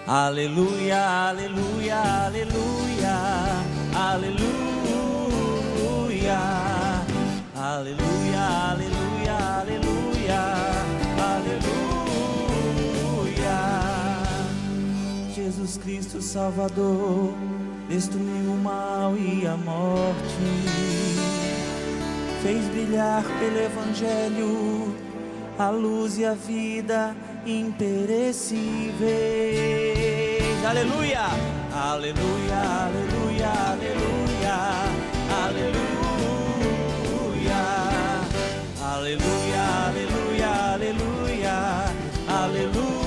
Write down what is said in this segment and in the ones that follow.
Aleluia, aleluia, aleluia, aleluia, aleluia, aleluia, aleluia, aleluia. Jesus Cristo Salvador destruiu o mal e a morte, fez brilhar pelo Evangelho a luz e a vida imperecíveis. Aleluia, aleluia, aleluia, aleluia, aleluia, aleluia, aleluia, aleluia, aleluia.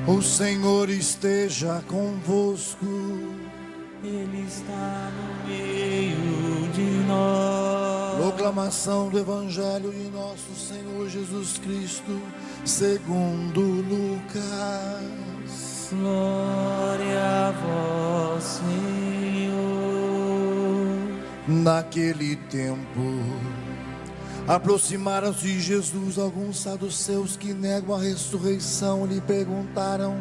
O Senhor esteja convosco. Ele está no meio de nós. Proclamação do Evangelho de nosso Senhor Jesus Cristo, segundo Lucas. Glória a vós, Senhor. Naquele tempo, aproximaram-se de Jesus alguns saduceus que negam a ressurreição e lhe perguntaram: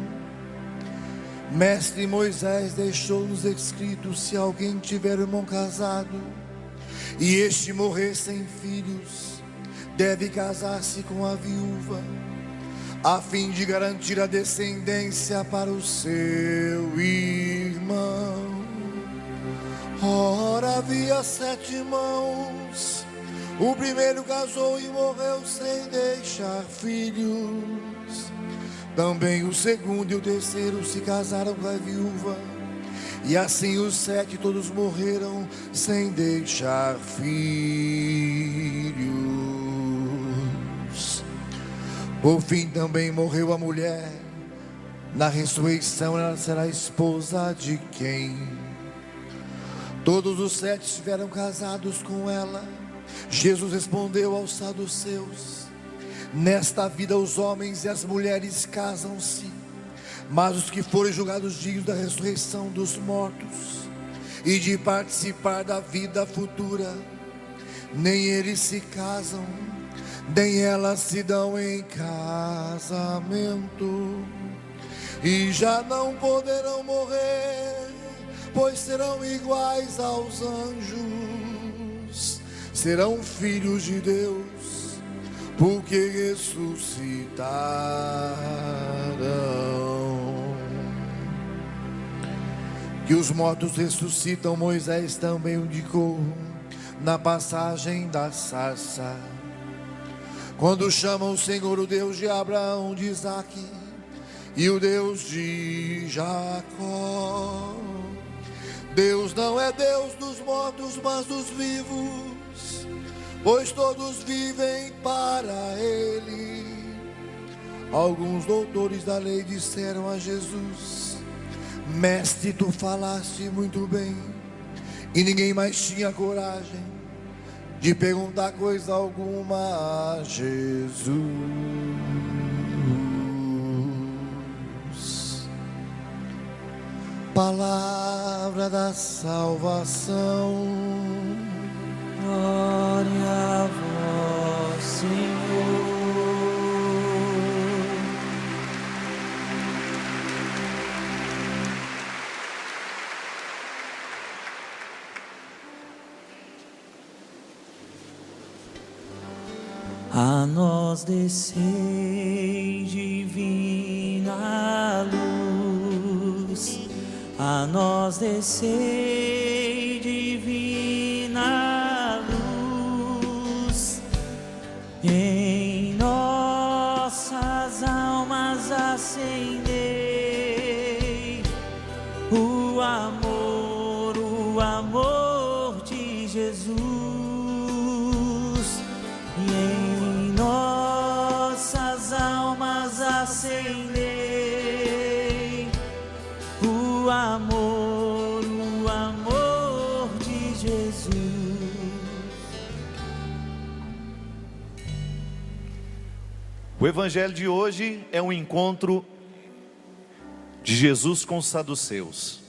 Mestre, Moisés deixou-nos escrito: se alguém tiver irmão casado e este morrer sem filhos, deve casar-se com a viúva, a fim de garantir a descendência para o seu irmão. Ora, havia 7 irmãos. O primeiro casou e morreu sem deixar filhos. Também o segundo e o terceiro se casaram com a viúva, e assim os 7 todos morreram sem deixar filhos. Por fim também morreu a mulher. Na ressurreição ela será esposa de quem? Todos os 7 estiveram casados com ela. Jesus respondeu aos saduceus: nesta vida os homens e as mulheres casam-se, mas os que forem julgados dignos da ressurreição dos mortos e de participar da vida futura, nem eles se casam, nem elas se dão em casamento, e já não poderão morrer, pois serão iguais aos anjos, serão filhos de Deus, porque ressuscitarão. Que os mortos ressuscitam, Moisés também indicou na passagem da sarça, quando chamam o Senhor o Deus de Abraão, de Isaque e o Deus de Jacó. Deus não é Deus dos mortos, mas dos vivos, pois todos vivem para Ele. Alguns doutores da lei disseram a Jesus: Mestre, tu falaste muito bem. E ninguém mais tinha coragem de perguntar coisa alguma a Jesus. Palavra da salvação. Glória a vós, Senhor. A nós descei divina luz, a nós descei divina luz, em nossas almas acendei o amor de Jesus, e em nossas almas acendei o amor de Jesus. O evangelho de hoje é um encontro de Jesus com os saduceus.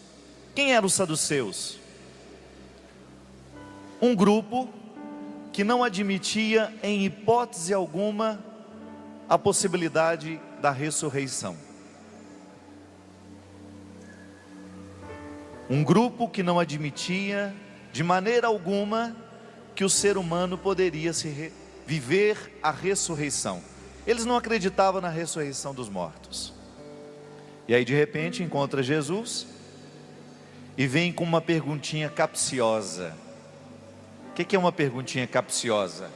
Quem eram os saduceus? Um grupo que não admitia em hipótese alguma a possibilidade da ressurreição. Um grupo que não admitia de maneira alguma que o ser humano poderia viver a ressurreição. Eles não acreditavam na ressurreição dos mortos. E aí de repente encontra Jesus e vem com uma perguntinha capciosa. O que é uma perguntinha capciosa?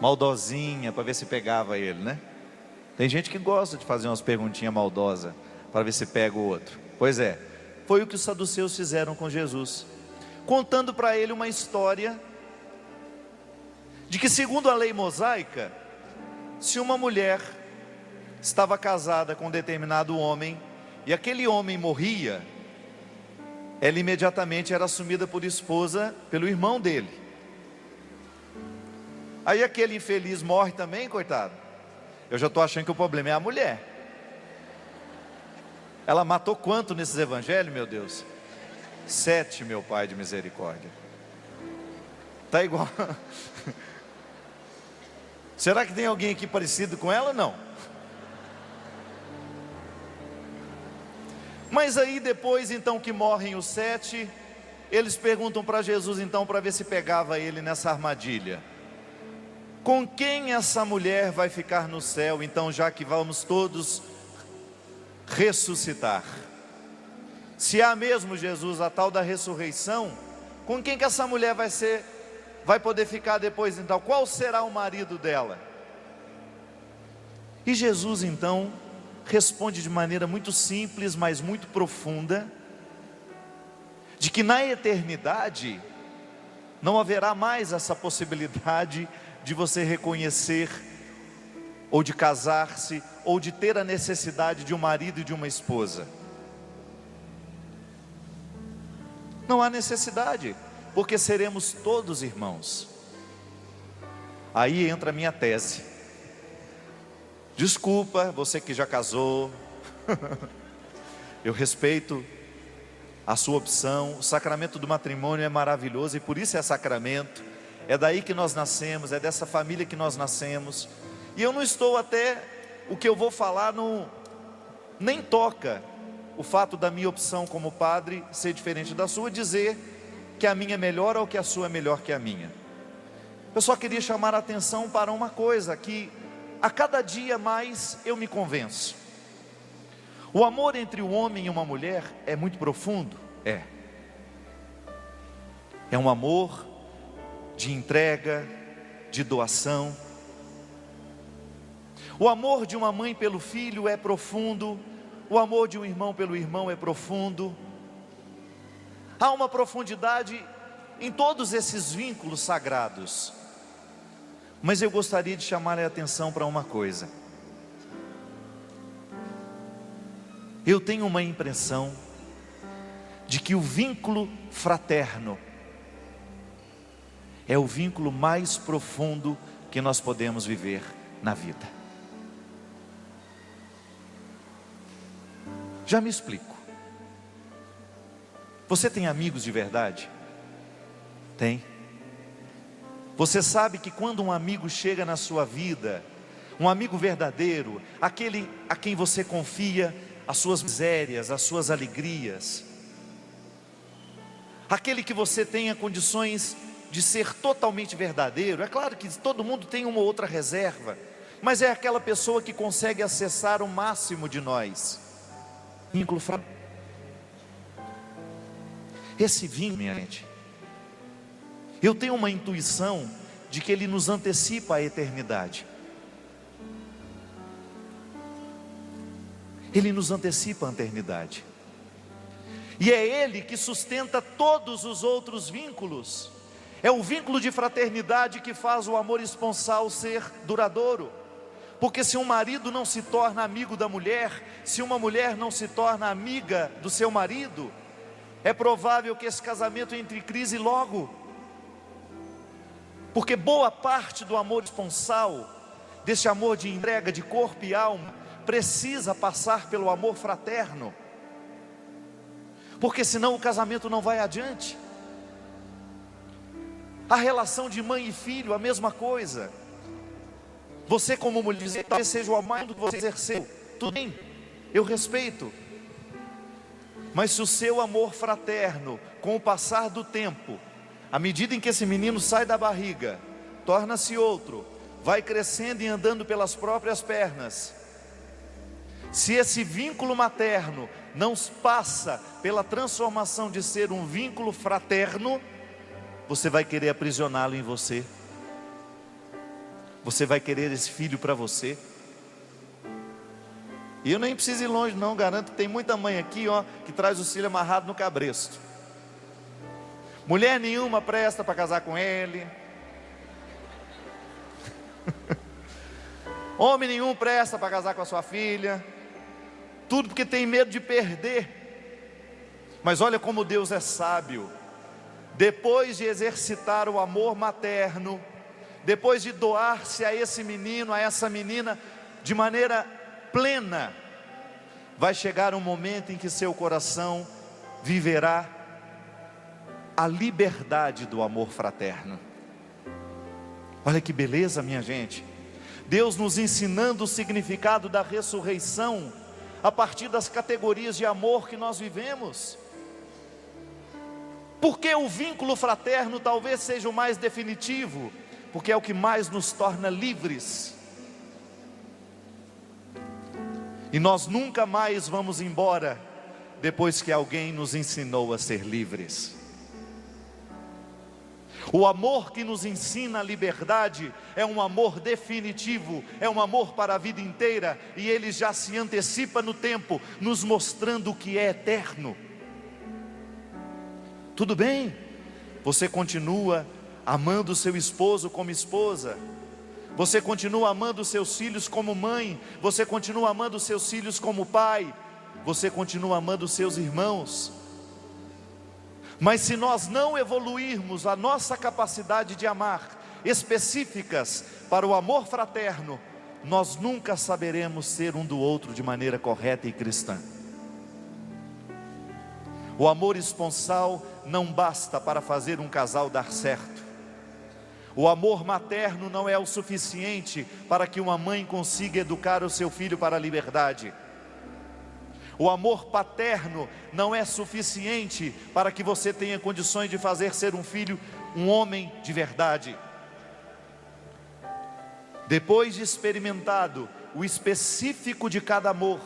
Maldosinha, para ver se pegava ele, né? Tem gente que gosta de fazer umas perguntinhas maldosas para ver se pega o outro. Pois é, foi o que os saduceus fizeram com Jesus, contando para ele uma história de que, segundo a lei mosaica, se uma mulher estava casada com um determinado homem e aquele homem morria, ela imediatamente era assumida por esposa pelo irmão dele. Aí aquele infeliz morre também, coitado. Eu já estou achando que o problema é a mulher. Ela matou quanto nesses evangelhos, meu Deus? 7, meu Pai de misericórdia. Está igual. Será que tem alguém aqui parecido com ela? Não. Mas aí depois então que morrem os 7, eles perguntam para Jesus então para ver se pegava ele nessa armadilha. Com quem essa mulher vai ficar no céu então, já que vamos todos ressuscitar? Se há mesmo, Jesus, a tal da ressurreição, com quem que essa mulher vai poder ficar depois então? Qual será o marido dela? E Jesus então responde de maneira muito simples, mas muito profunda, de que na eternidade não haverá mais essa possibilidade de você reconhecer, ou de casar-se, ou de ter a necessidade de um marido e de uma esposa. Não há necessidade, porque seremos todos irmãos. Aí entra a minha tese. Desculpa, você que já casou, eu respeito a sua opção. O sacramento do matrimônio é maravilhoso e por isso é sacramento. É daí que nós nascemos, é dessa família que nós nascemos. E eu não estou até, o que eu vou falar nem toca o fato da minha opção como padre ser diferente da sua, dizer que a minha é melhor ou que a sua é melhor que a minha. Eu só queria chamar a atenção para uma coisa que a cada dia mais eu me convenço. O amor entre o homem e uma mulher é muito profundo? É um amor de entrega, de doação. O amor de uma mãe pelo filho é profundo. O amor de um irmão pelo irmão é profundo. Há uma profundidade em todos esses vínculos sagrados. Mas eu gostaria de chamar a atenção para uma coisa. Eu tenho uma impressão de que o vínculo fraterno é o vínculo mais profundo que nós podemos viver na vida. Já me explico. Você tem amigos de verdade? Tem. Você sabe que quando um amigo chega na sua vida, um amigo verdadeiro, aquele a quem você confia as suas misérias, as suas alegrias, aquele que você tenha condições de ser totalmente verdadeiro. É claro que todo mundo tem uma ou outra reserva, mas é aquela pessoa que consegue acessar o máximo de nós. Vínculo fraterno. Esse vínculo, minha gente, eu tenho uma intuição de que ele nos antecipa a eternidade. Ele nos antecipa a eternidade. E é ele que sustenta todos os outros vínculos. É o vínculo de fraternidade que faz o amor esponsal ser duradouro. Porque se um marido não se torna amigo da mulher, se uma mulher não se torna amiga do seu marido, é provável que esse casamento entre em crise logo. Porque boa parte do amor esponsal, desse amor de entrega de corpo e alma, precisa passar pelo amor fraterno. Porque senão o casamento não vai adiante. A relação de mãe e filho, a mesma coisa. Você como mulher, dizer, talvez seja o amor que você exerceu, tudo bem, eu respeito. Mas se o seu amor fraterno, com o passar do tempo, à medida em que esse menino sai da barriga, torna-se outro, vai crescendo e andando pelas próprias pernas, se esse vínculo materno não passa pela transformação de ser um vínculo fraterno, você vai querer aprisioná-lo em você. Você vai querer esse filho para você. E eu nem preciso ir longe não, garanto que tem muita mãe aqui, ó, que traz o filho amarrado no cabresto. Mulher nenhuma presta para casar com ele. Homem nenhum presta para casar com a sua filha. Tudo porque tem medo de perder. Mas olha como Deus é sábio. Depois de exercitar o amor materno, depois de doar-se a esse menino, a essa menina, de maneira plena, vai chegar um momento em que seu coração viverá a liberdade do amor fraterno. Olha que beleza, minha gente. Deus nos ensinando o significado da ressurreição, a partir das categorias de amor que nós vivemos. Porque o vínculo fraterno talvez seja o mais definitivo, porque é o que mais nos torna livres. E nós nunca mais vamos embora depois que alguém nos ensinou a ser livres. O amor que nos ensina a liberdade é um amor definitivo, é um amor para a vida inteira, e ele já se antecipa no tempo, nos mostrando o que é eterno. Tudo bem, você continua amando seu esposo como esposa, você continua amando seus filhos como mãe, você continua amando seus filhos como pai, você continua amando seus irmãos. Mas se nós não evoluirmos a nossa capacidade de amar, específicas para o amor fraterno, nós nunca saberemos ser um do outro de maneira correta e cristã. O amor esponsal não basta para fazer um casal dar certo. O amor materno não é o suficiente para que uma mãe consiga educar o seu filho para a liberdade. O amor paterno não é suficiente para que você tenha condições de fazer ser um filho, um homem de verdade. Depois de experimentado o específico de cada amor,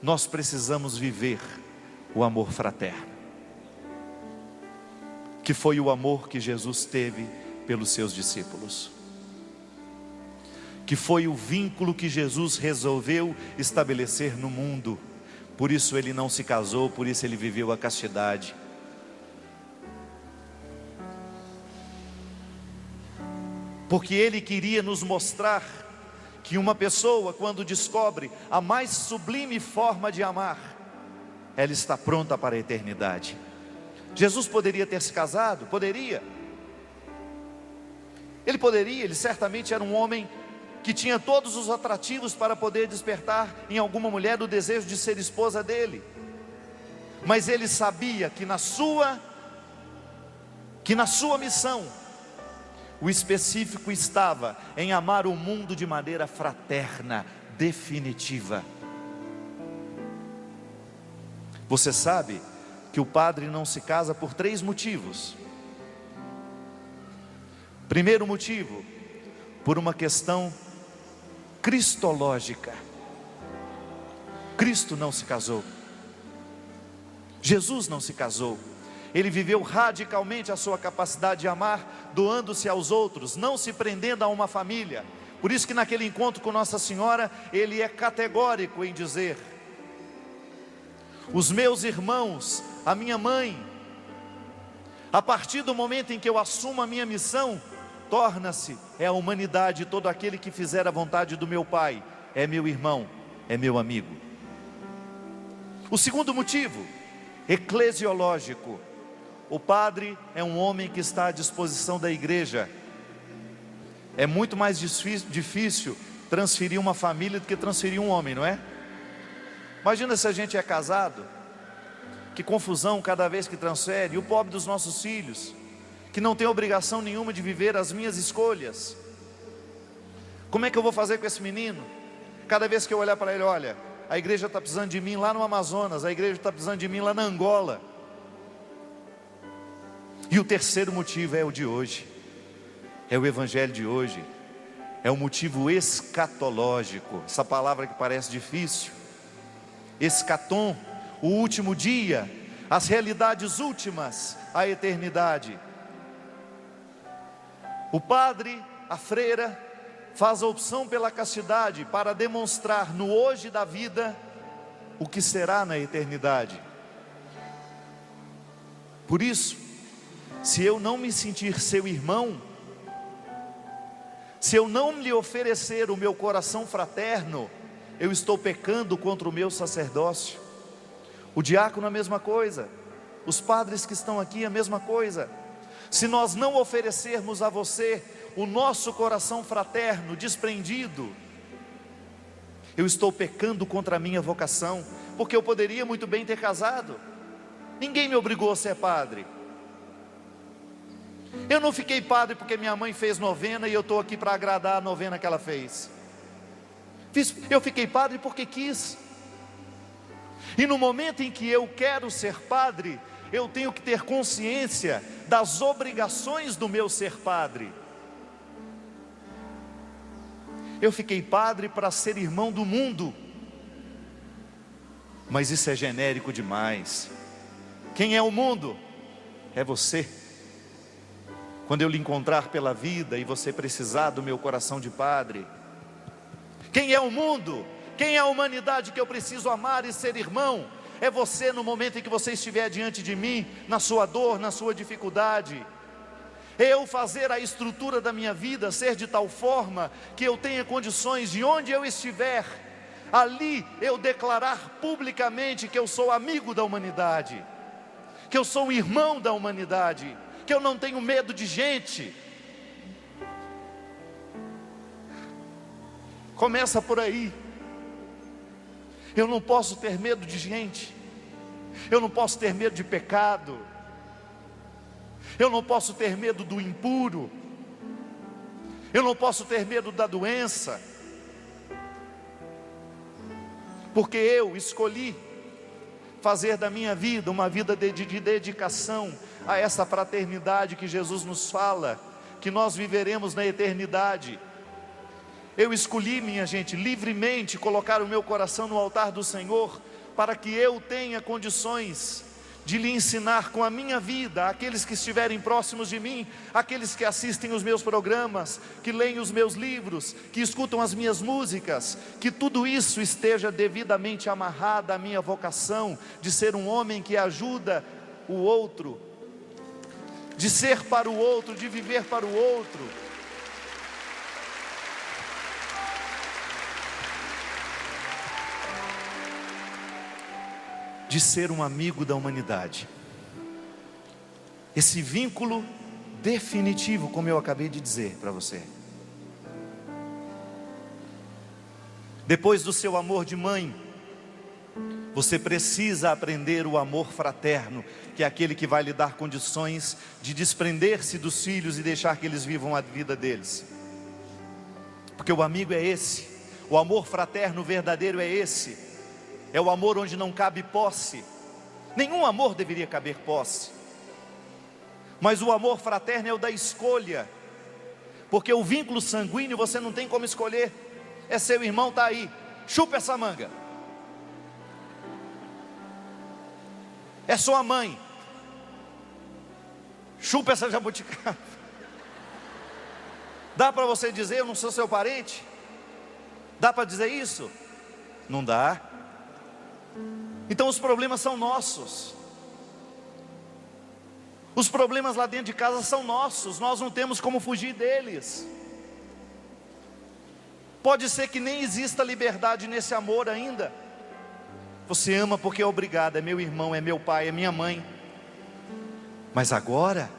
nós precisamos viver o amor fraterno, que foi o amor que Jesus teve pelos seus discípulos, que foi o vínculo que Jesus resolveu estabelecer no mundo. Por isso ele não se casou, por isso ele viveu a castidade. Porque ele queria nos mostrar que uma pessoa, quando descobre a mais sublime forma de amar, ela está pronta para a eternidade. Jesus poderia ter se casado? Poderia. Ele poderia, ele certamente era um homem que tinha todos os atrativos para poder despertar em alguma mulher o desejo de ser esposa dele. Mas ele sabia que na sua missão, o específico estava em amar o mundo de maneira fraterna, definitiva. Você sabe que o padre não se casa por 3 motivos. Primeiro motivo, por uma questão cristológica. Cristo não se casou, Jesus não se casou. Ele viveu radicalmente a sua capacidade de amar, doando-se aos outros, não se prendendo a uma família. Por isso que naquele encontro com Nossa Senhora, ele é categórico em dizer: os meus irmãos, a minha mãe, a partir do momento em que eu assumo a minha missão, torna-se, é a humanidade, todo aquele que fizer a vontade do meu Pai, é meu irmão, é meu amigo. O segundo motivo, eclesiológico. O padre é um homem que está à disposição da igreja. É muito mais difícil transferir uma família do que transferir um homem, não é? Imagina se a gente é casado, que confusão cada vez que transfere. E o pobre dos nossos filhos, que não tem obrigação nenhuma de viver as minhas escolhas. Como é que eu vou fazer com esse menino? Cada vez que eu olhar para ele, olha, a igreja está precisando de mim lá no Amazonas, a igreja está precisando de mim lá na Angola. E o terceiro motivo é o de hoje, é o evangelho de hoje, é o motivo escatológico, essa palavra que parece difícil, escatom, o último dia, as realidades últimas, a eternidade. O padre, a freira, faz a opção pela castidade para demonstrar no hoje da vida o que será na eternidade. Por isso, se eu não me sentir seu irmão, se eu não lhe oferecer o meu coração fraterno, eu estou pecando contra o meu sacerdócio. O diácono a mesma coisa, os padres que estão aqui a mesma coisa. Se nós não oferecermos a você o nosso coração fraterno, desprendido, eu estou pecando contra a minha vocação, porque eu poderia muito bem ter casado, ninguém me obrigou a ser padre. Eu não fiquei padre porque minha mãe fez novena e eu estou aqui para agradar a novena que ela fez. Eu fiquei padre porque quis. E no momento em que eu quero ser padre, eu tenho que ter consciência das obrigações do meu ser padre. Eu fiquei padre para ser irmão do mundo, mas isso é genérico demais. Quem é o mundo? É você. Quando eu lhe encontrar pela vida e você precisar do meu coração de padre. Quem é o mundo? Quem é a humanidade que eu preciso amar e ser irmão? É você no momento em que você estiver diante de mim, na sua dor, na sua dificuldade. Eu fazer a estrutura da minha vida ser de tal forma que eu tenha condições de onde eu estiver, ali eu declarar publicamente que eu sou amigo da humanidade, que eu sou um irmão da humanidade, que eu não tenho medo de gente. Começa por aí. Eu não posso ter medo de gente, eu não posso ter medo de pecado, eu não posso ter medo do impuro, eu não posso ter medo da doença, porque eu escolhi fazer da minha vida uma vida de dedicação a essa fraternidade que Jesus nos fala, que nós viveremos na eternidade. Eu escolhi, minha gente, livremente colocar o meu coração no altar do Senhor, para que eu tenha condições de lhe ensinar com a minha vida, aqueles que estiverem próximos de mim, aqueles que assistem os meus programas, que leem os meus livros, que escutam as minhas músicas, que tudo isso esteja devidamente amarrado à minha vocação, de ser um homem que ajuda o outro, de ser para o outro, de viver para o outro. De ser um amigo da humanidade. Esse vínculo definitivo, como eu acabei de dizer para você. Depois do seu amor de mãe, você precisa aprender o amor fraterno, que é aquele que vai lhe dar condições de desprender-se dos filhos e deixar que eles vivam a vida deles. Porque o amigo é esse, o amor fraterno verdadeiro é esse. É o amor onde não cabe posse. Nenhum amor deveria caber posse. Mas o amor fraterno é o da escolha. Porque o vínculo sanguíneo você não tem como escolher. É seu irmão, está aí, chupa essa manga. É sua mãe, chupa essa jabuticaba. Dá para você dizer, eu não sou seu parente? Dá para dizer isso? Não dá. Então os problemas são nossos. Os problemas lá dentro de casa são nossos. Nós não temos como fugir deles. Pode ser que nem exista liberdade nesse amor ainda. Você ama porque é obrigado, é meu irmão, é meu pai, é minha mãe. Mas agora,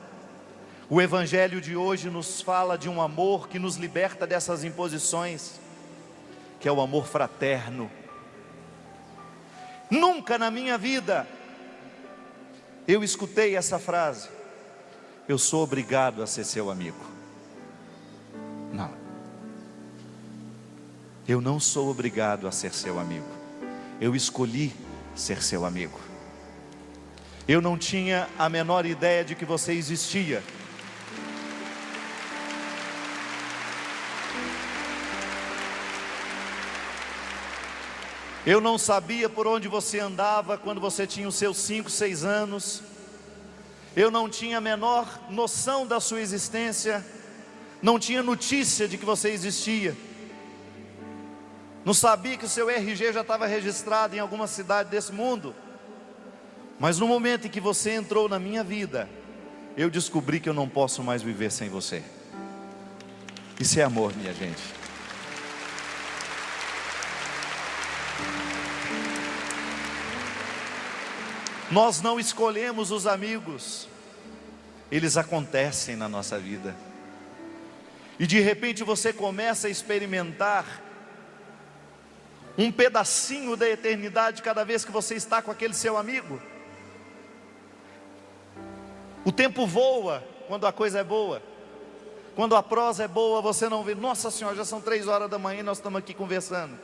o evangelho de hoje nos fala de um amor que nos liberta dessas imposições, que é o amor fraterno. Nunca na minha vida eu escutei essa frase: eu sou obrigado a ser seu amigo. Não. Eu não sou obrigado a ser seu amigo. Eu escolhi ser seu amigo. Eu não tinha a menor ideia de que você existia. Eu não sabia por onde você andava quando você tinha os seus 5, 6 anos. Eu não tinha a menor noção da sua existência. Não tinha notícia de que você existia. Não sabia que o seu RG já estava registrado em alguma cidade desse mundo. Mas no momento em que você entrou na minha vida, eu descobri que eu não posso mais viver sem você. Isso é amor, minha gente. Nós não escolhemos os amigos, eles acontecem na nossa vida. E de repente você começa a experimentar um pedacinho da eternidade cada vez que você está com aquele seu amigo. O tempo voa quando a coisa é boa. Quando a prosa é boa, você não vê, nossa senhora, já são 3 horas da manhã e nós estamos aqui conversando.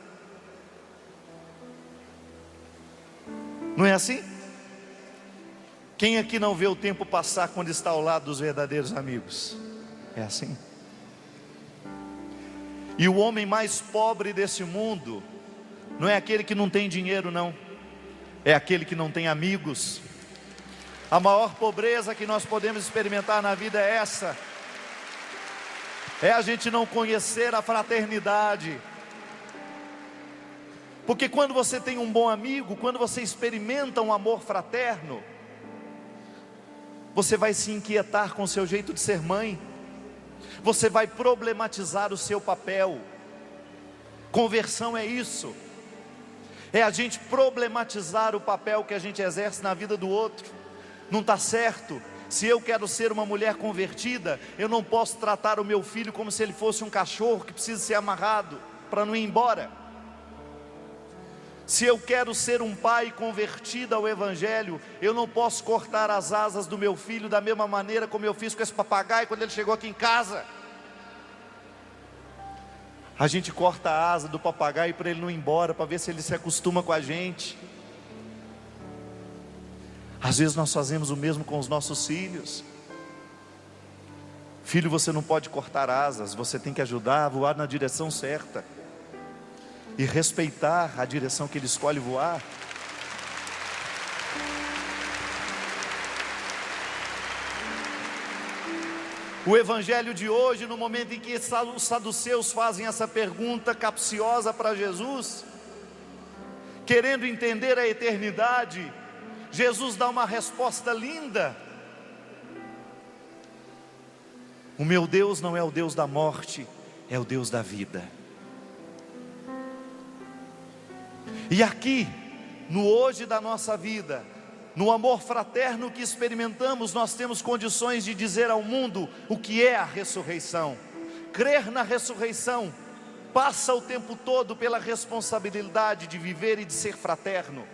Não é assim? Quem aqui não vê o tempo passar quando está ao lado dos verdadeiros amigos? É assim. E o homem mais pobre desse mundo não é aquele que não tem dinheiro, não. É aquele que não tem amigos. A maior pobreza que nós podemos experimentar na vida é essa. É a gente não conhecer a fraternidade. Porque quando você tem um bom amigo, quando você experimenta um amor fraterno, você vai se inquietar com o seu jeito de ser mãe. Você vai problematizar o seu papel. Conversão é isso. É a gente problematizar o papel que a gente exerce na vida do outro. Não está certo. Se eu quero ser uma mulher convertida, eu não posso tratar o meu filho como se ele fosse um cachorro que precisa ser amarrado para não ir embora. Se eu quero ser um pai convertido ao Evangelho, eu não posso cortar as asas do meu filho da mesma maneira como eu fiz com esse papagaio quando ele chegou aqui em casa. A gente corta a asa do papagaio para ele não ir embora, para ver se ele se acostuma com a gente. Às vezes nós fazemos o mesmo com os nossos filhos. Filho, você não pode cortar asas, você tem que ajudar a voar na direção certa. E respeitar a direção que ele escolhe voar. O evangelho de hoje, no momento em que os saduceus fazem essa pergunta capciosa para Jesus, querendo entender a eternidade, Jesus dá uma resposta linda. O meu Deus não é o Deus da morte, é o Deus da vida. E aqui, no hoje da nossa vida, no amor fraterno que experimentamos, nós temos condições de dizer ao mundo o que é a ressurreição. Crer na ressurreição passa o tempo todo pela responsabilidade de viver e de ser fraterno.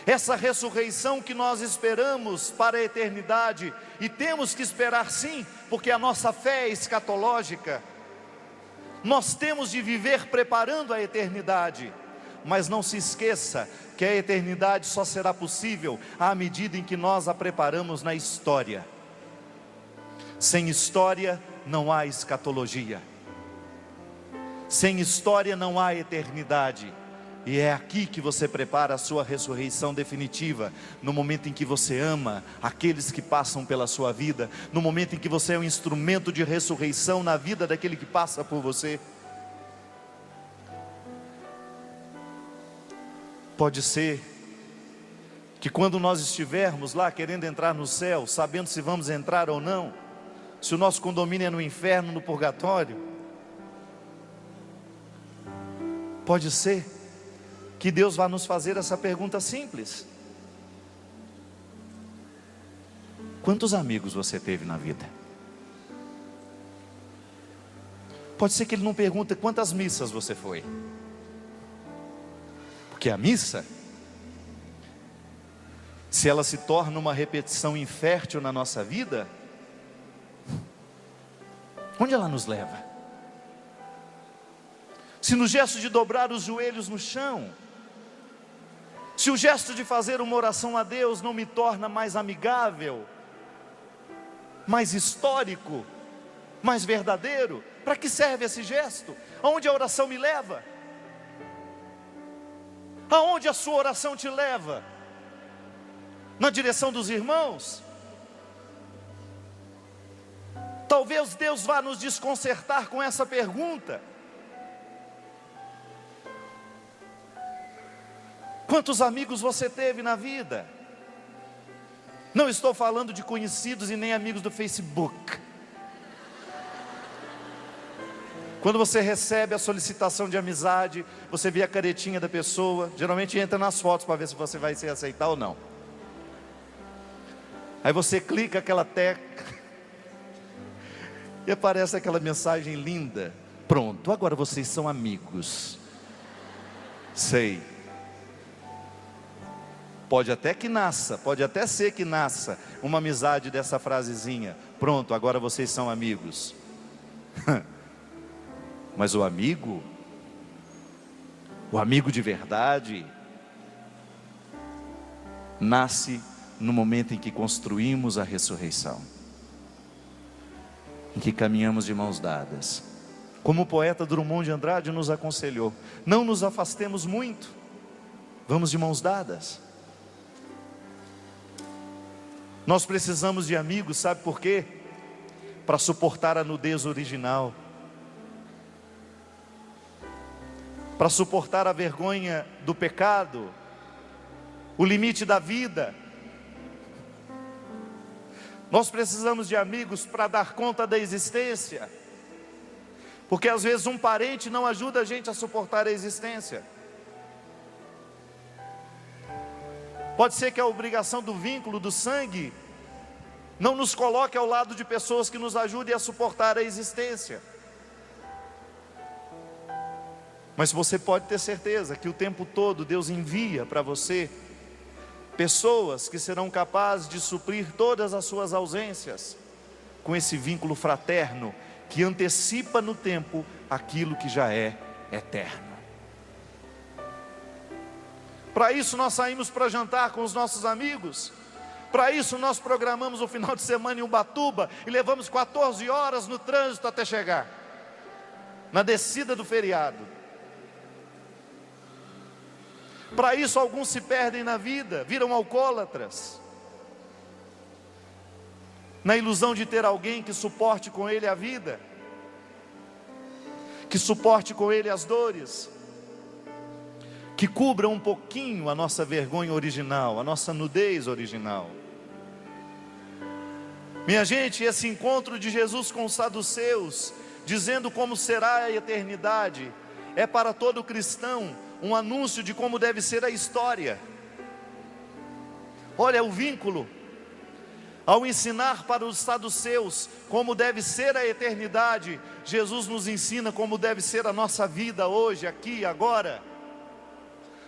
Essa ressurreição que nós esperamos para a eternidade, e temos que esperar sim, porque a nossa fé é escatológica. Nós temos de viver preparando a eternidade. Mas não se esqueça que a eternidade só será possível à medida em que nós a preparamos na história. Sem história não há escatologia. Sem história não há eternidade. E é aqui que você prepara a sua ressurreição definitiva, no momento em que você ama aqueles que passam pela sua vida, no momento em que você é um instrumento de ressurreição na vida daquele que passa por você. Pode ser que quando nós estivermos lá querendo entrar no céu, sabendo se vamos entrar ou não, se o nosso condomínio é no inferno, no purgatório, pode ser que Deus vá nos fazer essa pergunta simples: quantos amigos você teve na vida? Pode ser que Ele não pergunte quantas missas você foi, porque a missa, se ela se torna uma repetição infértil na nossa vida, onde ela nos leva? se no gesto de dobrar os joelhos no chão, se o gesto de fazer uma oração a Deus não me torna mais amigável, mais histórico, mais verdadeiro, para que serve esse gesto? Aonde a oração me leva? Aonde a sua oração te leva? Na direção dos irmãos? Talvez Deus vá nos desconcertar com essa pergunta. Quantos amigos você teve na vida? Não estou falando de conhecidos e nem amigos do Facebook. Quando você recebe a solicitação de amizade, você vê a caretinha da pessoa, geralmente entra nas fotos para ver se você vai se aceitar ou não. Aí você clica aquela tecla e aparece aquela mensagem linda. Pronto, agora vocês são amigos. Sei. Pode até ser que nasça uma amizade dessa frasezinha. Pronto, agora vocês são amigos. Mas o amigo de verdade, nasce no momento em que construímos a ressurreição, em que caminhamos de mãos dadas. Como o poeta Drummond de Andrade nos aconselhou, não nos afastemos muito, vamos de mãos dadas. Nós precisamos de amigos, sabe por quê? Para suportar a nudez original, para suportar a vergonha do pecado, o limite da vida. Nós precisamos de amigos para dar conta da existência, porque às vezes um parente não ajuda a gente a suportar a existência. Pode ser que a obrigação do vínculo, do sangue, não nos coloque ao lado de pessoas que nos ajudem a suportar a existência. Mas você pode ter certeza que o tempo todo Deus envia para você pessoas que serão capazes de suprir todas as suas ausências, com esse vínculo fraterno, que antecipa no tempo aquilo que já é eterno. Para isso nós saímos para jantar com os nossos amigos. Para isso nós programamos o final de semana em Ubatuba e levamos 14 horas no trânsito até chegar, na descida do feriado. Para isso alguns se perdem na vida, viram alcoólatras, na ilusão de ter alguém que suporte com ele a vida, que suporte com ele as dores, que cubra um pouquinho a nossa vergonha original, a nossa nudez original. Minha gente, esse encontro de Jesus com os saduceus, dizendo como será a eternidade, é para todo cristão um anúncio de como deve ser a história. Olha o vínculo. Ao ensinar para os saduceus como deve ser a eternidade, Jesus nos ensina como deve ser a nossa vida hoje, aqui, agora.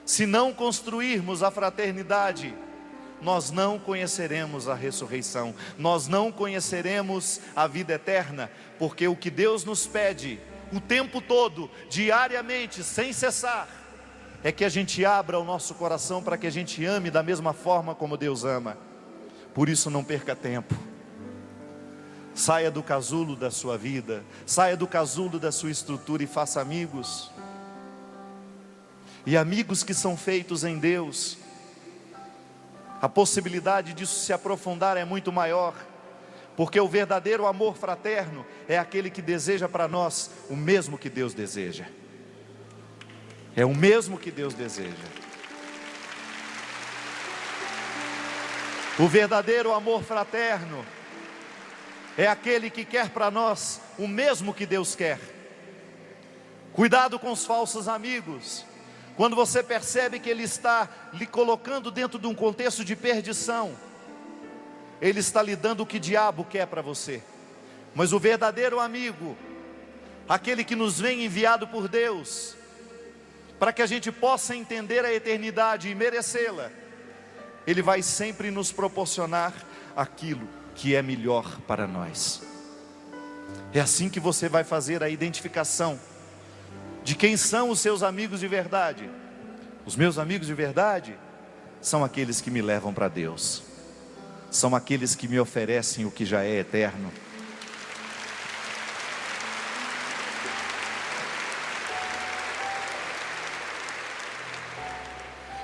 Se não construirmos a fraternidade, nós não conheceremos a ressurreição, nós não conheceremos a vida eterna, porque o que Deus nos pede o tempo todo, diariamente, sem cessar, é que a gente abra o nosso coração para que a gente ame da mesma forma como Deus ama. Por isso não perca tempo. Saia do casulo da sua vida, saia do casulo da sua estrutura e faça amigos. E amigos que são feitos em Deus, a possibilidade disso se aprofundar é muito maior, porque o verdadeiro amor fraterno é aquele que deseja para nós o mesmo que Deus deseja. É o mesmo que Deus deseja. O verdadeiro amor fraterno é aquele que quer para nós o mesmo que Deus quer. Cuidado com os falsos amigos. Quando você percebe que ele está lhe colocando dentro de um contexto de perdição, ele está lhe dando o que o diabo quer para você. Mas o verdadeiro amigo, aquele que nos vem enviado por Deus, para que a gente possa entender a eternidade e merecê-la, ele vai sempre nos proporcionar aquilo que é melhor para nós. É assim que você vai fazer a identificação de quem são os seus amigos de verdade. Os meus amigos de verdade são aqueles que me levam para Deus, são aqueles que me oferecem o que já é eterno.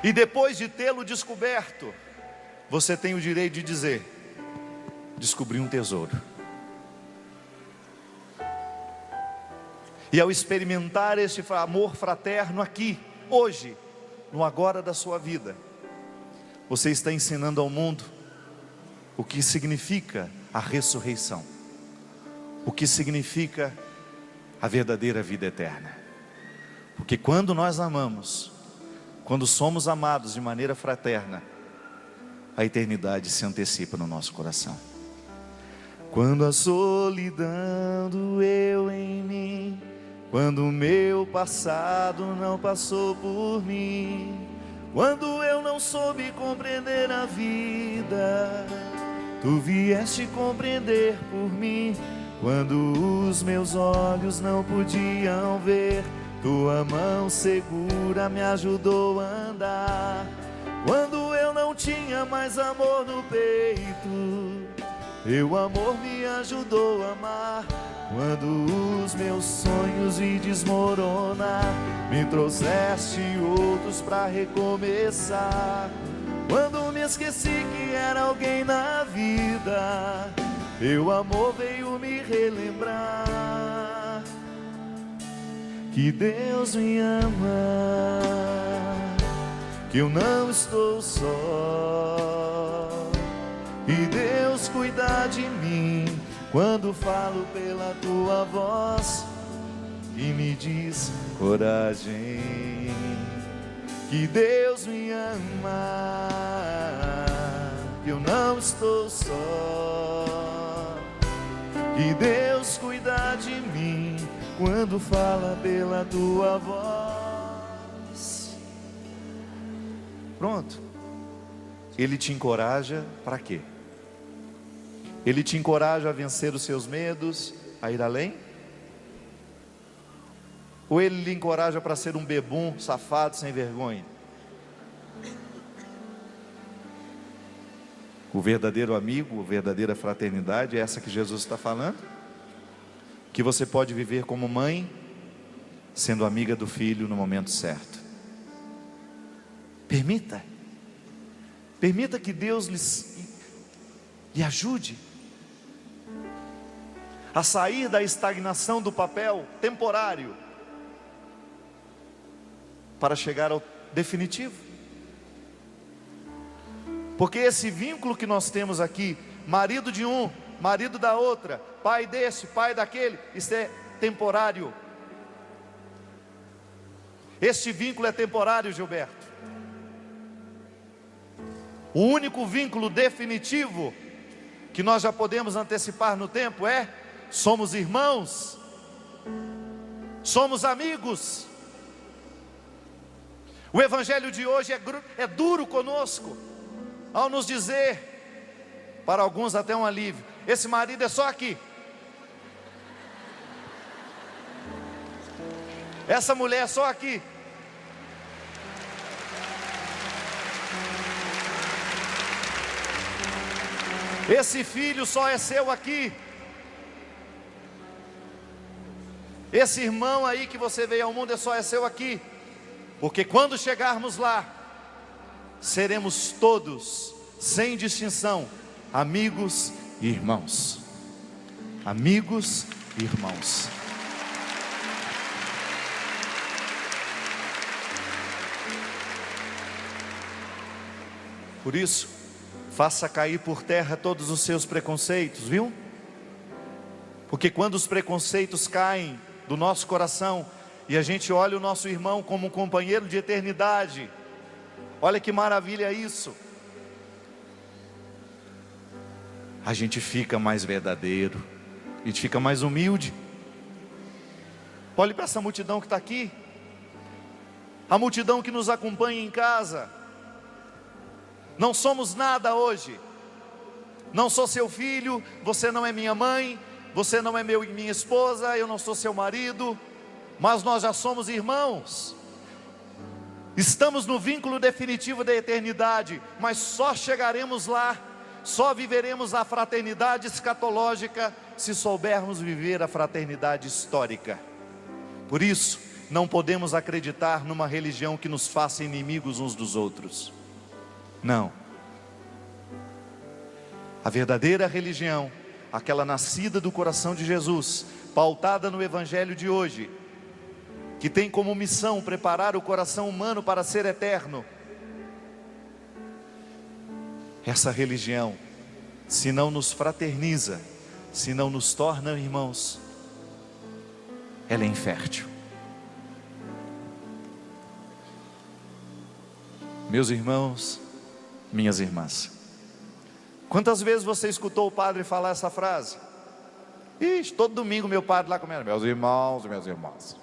E depois de tê-lo descoberto, você tem o direito de dizer: descobri um tesouro. E ao experimentar este amor fraterno aqui, hoje, no agora da sua vida, você está ensinando ao mundo o que significa a ressurreição, o que significa a verdadeira vida eterna. Porque quando nós amamos, quando somos amados de maneira fraterna, a eternidade se antecipa no nosso coração. Quando a solidão doeu em mim, quando o meu passado não passou por mim, quando eu não soube compreender a vida, tu vieste compreender por mim. Quando os meus olhos não podiam ver, tua mão segura me ajudou a andar. Quando eu não tinha mais amor no peito, teu amor me ajudou a amar. Quando os meus sonhos vi desmoronar, me trouxeste outros pra recomeçar. Quando me esqueci que era alguém na vida, teu amor veio me relembrar que Deus me ama, que eu não estou só, que Deus cuida de mim quando falo pela tua voz e me diz coragem, que Deus me ama, que eu não estou só, que Deus cuida de mim quando fala pela tua voz. Pronto. Ele te encoraja para quê? Ele te encoraja a vencer os seus medos, a ir além? Ou ele lhe encoraja para ser um bebum, safado, sem vergonha? O verdadeiro amigo, a verdadeira fraternidade é essa que Jesus está falando? Que você pode viver como mãe, sendo amiga do filho no momento certo. Permita que Deus lhe ajude a sair da estagnação do papel temporário para chegar ao definitivo. Porque esse vínculo que nós temos aqui, marido de um, marido da outra, pai desse, pai daquele, isso é temporário. Este vínculo é temporário, Gilberto. O único vínculo definitivo que nós já podemos antecipar no tempo é: somos irmãos, somos amigos. O evangelho de hoje é duro conosco, ao nos dizer, para alguns até um alívio: esse marido é só aqui, essa mulher é só aqui. Esse filho só é seu aqui. Esse irmão aí que você veio ao mundo só é seu aqui. Porque quando chegarmos lá, seremos todos, sem distinção, amigos e irmãos. Amigos e irmãos. Por isso, faça cair por terra todos os seus preconceitos, viu? Porque quando os preconceitos caem do nosso coração e a gente olha o nosso irmão como um companheiro de eternidade, olha que maravilha isso. A gente fica mais verdadeiro, a gente fica mais humilde. Olhe para essa multidão que está aqui, a multidão que nos acompanha em casa. Não somos nada hoje. Não sou seu filho, você não é minha mãe, você não é minha esposa, eu não sou seu marido. mas nós já somos irmãos. Estamos no vínculo definitivo da eternidade, mas só chegaremos lá, só viveremos a fraternidade escatológica se soubermos viver a fraternidade histórica. Por isso, não podemos acreditar numa religião que nos faça inimigos uns dos outros. Não. A verdadeira religião, aquela nascida do coração de Jesus, pautada no Evangelho de hoje, que tem como missão preparar o coração humano para ser eterno. Essa religião, se não nos fraterniza, se não nos torna irmãos, ela é infértil. Meus irmãos, minhas irmãs, quantas vezes você escutou o padre falar essa frase? Ixi, todo domingo meu padre lá comendo, meus irmãos e minhas irmãs.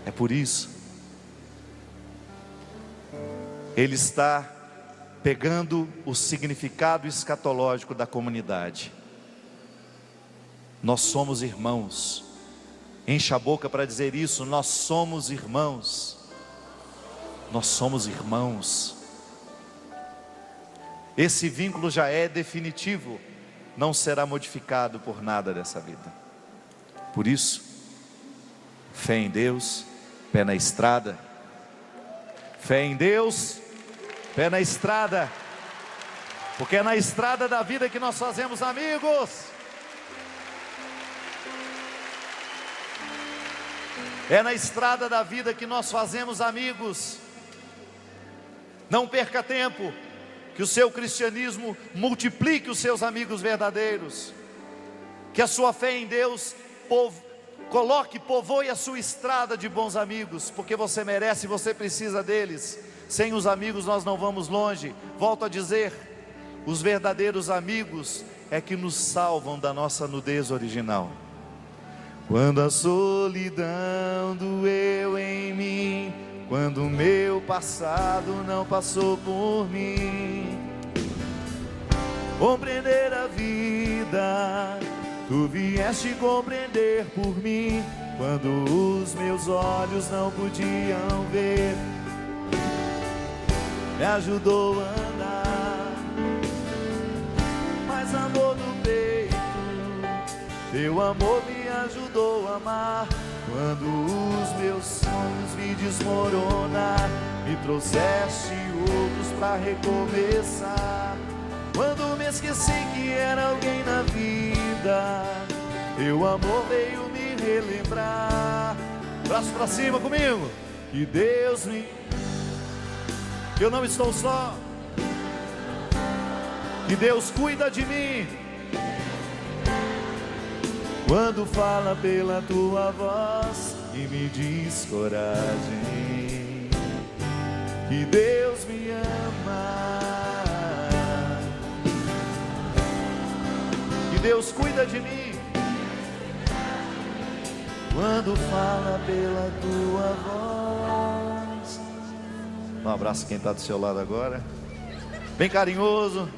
É por isso, ele está pegando o significado escatológico da comunidade. Nós somos irmãos. Enche a boca para dizer isso, nós somos irmãos. Nós somos irmãos. Esse vínculo já é definitivo, não será modificado por nada dessa vida. Por isso, fé em Deus, pé na estrada. Fé em Deus, pé na estrada. Porque é na estrada da vida que nós fazemos amigos. É na estrada da vida que nós fazemos amigos. Não perca tempo, que o seu cristianismo multiplique os seus amigos verdadeiros, que a sua fé em Deus povoe a sua estrada de bons amigos, porque você merece e você precisa deles. Sem os amigos nós não vamos longe. Volto a dizer, os verdadeiros amigos é que nos salvam da nossa nudez original. Quando a solidão doeu em mim, quando o meu passado não passou por mim, compreender a vida, tu vieste compreender por mim, quando os meus olhos não podiam ver, me ajudou a andar, mais amor no peito, teu amor me ajudou a amar. Quando os meus sonhos vi desmoronar, me trouxeste outros para recomeçar. Quando me esqueci que era alguém na vida, teu amor veio me relembrar. Braço para cima comigo. Que Deus me... que eu não estou só. Que Deus cuida de mim. Quando fala pela tua voz e me diz coragem, que Deus me ama, que Deus cuida de mim. Quando fala pela tua voz. Um abraço quem está do seu lado agora, bem carinhoso.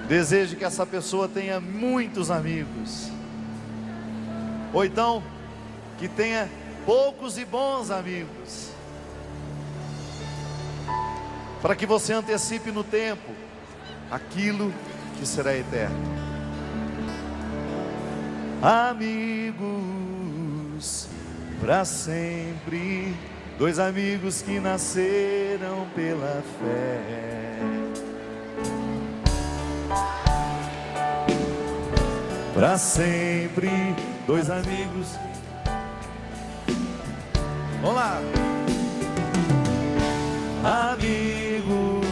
Desejo que essa pessoa tenha muitos amigos, ou então que tenha poucos e bons amigos, para que você antecipe no tempo aquilo que será eterno. Amigos para sempre, dois amigos que nasceram pela fé. Para sempre, dois amigos. Vamos lá. Amigos,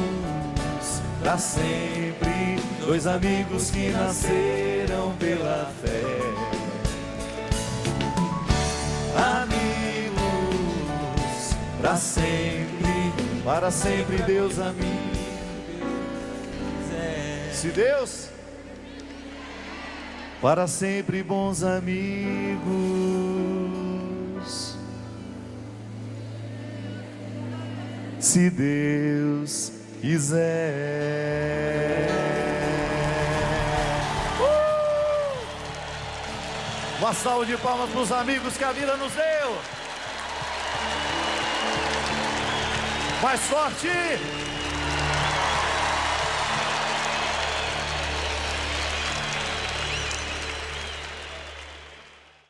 para sempre, dois amigos que nasceram pela fé. Amigos, para sempre, Deus amigo. Se Deus, para sempre bons amigos. Se Deus quiser. Uma salva de palmas para os amigos que a vida nos deu. Mais forte.